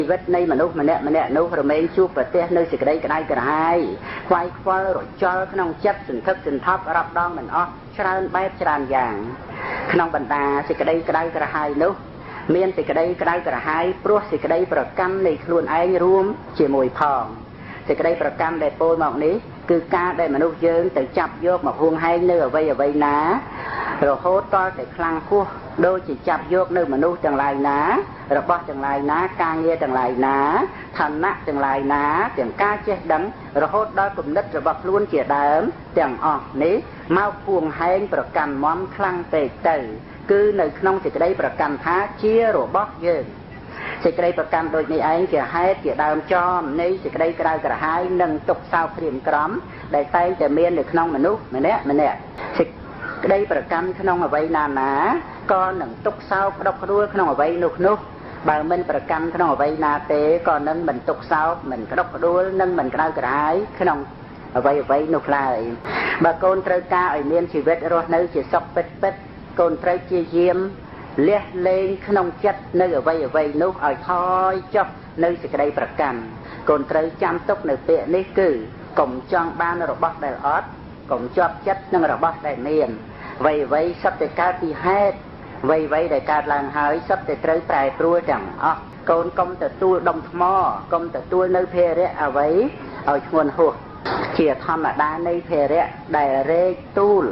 ชีวิตในมนุษย์ម្នាក់នោះរមែងជួបប្រទះនៅសេចក្តីក្តៅក្រហាយខ្វាយខ្វល់រចល់ក្នុងចិត្តសន្ធឹកសន្ធាប់រាប់ដងមិនអស់ច្រើនបែបច្រើនយ៉ាងក្នុងបណ្ដាសេចក្តីក្តៅក្រហាយនោះមានសេចក្តីក្តៅក្រហាយព្រោះសេចក្តីប្រកម្មនៃខ្លួនឯងរួមជាមួយផងសេចក្តីប្រកម្មដែលពោលមកនេះគឺការដែលមនុស្សយើងទៅចាប់យកមកហួងហែងនៅអ្វីណារហូតតតែខ្លាំងហួសដូចជាចាប់យកនៅមនុស្សទាំងឡាយណារបស់ទាំងឡាយណាការងារទាំងឡាយណាឋានៈទាំងឡាយណាទាំងការចេះដឹងរហូតដល់គំនិតរបស់ខ្លួនជាដើមទាំងអស់នេះមកហួងហែងប្រកាន់មន់ខ្លាំងពេកទៅគឺនៅក្នុងសេចក្តីប្រកាន់ថាជារបស់យើងសេចក្តីប្រកាន់ដូចនេះឯងជាហេតុជាដើមចំនៃសេចក្តីក្តៅក្រហាយនិងទុក្ខសោកព្រាមក្រំដែលតែងតែមាននៅក្នុងមនុស្សម្នាក់សេចក្តីប្រកាន់ក្នុងអ្វីណាក៏នឹងទុក្ខសោកក្តុកក្តួលក្នុងអ្វីនោះបើមិនប្រកាន់ក្នុងអ្វីណាទេក៏នឹងមិនទុក្ខសោកមិនក្តុកក្តួលនិងមិនក្តៅក្រហាយក្នុងអ្វីនោះឡើយបើកូនត្រូវការឲ្យមានជីវិតរស់នៅជាសុខពិតកូនត្រូវព្យាយាមលះលែងក្នុងចិត្តនៅអ្វីនោះឲ្យថយចុះនៅសេចក្តីប្រកាន់កូនត្រូវចាំទុកនៅពាក្យនេះគឺកុំចង់បានរបស់ដែលអត់កុំជាប់ចិត្តនឹងរបស់ដែលមានអ្វីសត្វតែកើតពីហេតុអ្វីដែលកើតឡើងហើយសត្វតែត្រូវប្រែប្រួលទាំងអស់កូនកុំទទួលដុំថ្មកុំទទួលនៅភារៈអ្វីឲ្យធ្ងន់ហួសជាធម្មតានៃភារៈដែលរែកទូល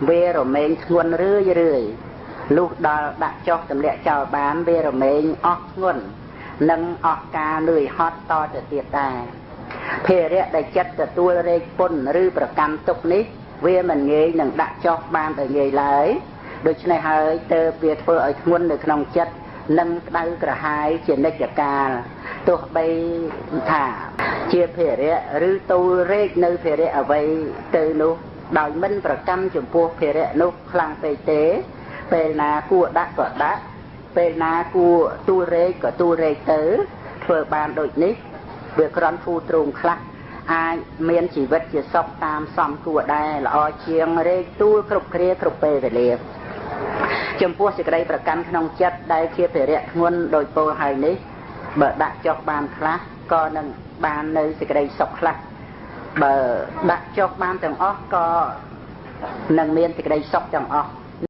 វារមែងធ្ងន់រឿយលុះដល់ដាក់ចុះទម្លាក់ចោលបានវារមែងអស់ធ្ងន់និងអស់ការលឿយហត់តទៅទៀតដែរភារៈដែលចិត្តទទួលរែកពុនឬប្រកាន់ទុកនេះវាមិនងាយនឹងដាក់ចុះបានទៅងាយឡើយដូច្នេះហើយទើបវាធ្វើឲ្យធ្ងន់នៅក្នុងចិត្តនិងក្តៅក្រហាយជានិច្ចកាលទោះបីថាជាភារៈឬទូលរែកនៅភារៈអ្វីទៅនោះដោយមិនប្រកាន់ចំពោះភារៈនោះខ្លាំងពេកទេពេលណាគួរដាក់ក៏ដាក់ពេលណាគួរទូលរែកក៏ទូលរែកទៅធ្វើបានដូចនេះវាក្រន់ធូរទ្រូងខ្លះអាចមានជីវិតជាសុខតាមសំគួរដែរល្អជាងរែកទូលគ្រប់គ្រាគ្រប់ពេលវេលាចំពោះសេចក្តីប្រកាន់ក្នុងចិត្តដែលជាភារៈធ្ងន់ដោយពោលហើយនេះបើដាក់ចុះបានខ្លះក៏នឹងបាននៅសេចក្តីសុខខ្លះបើដាក់ចុះបានទាំងអស់ក៏នឹងមានសេចក្តីសុខទាំងអស់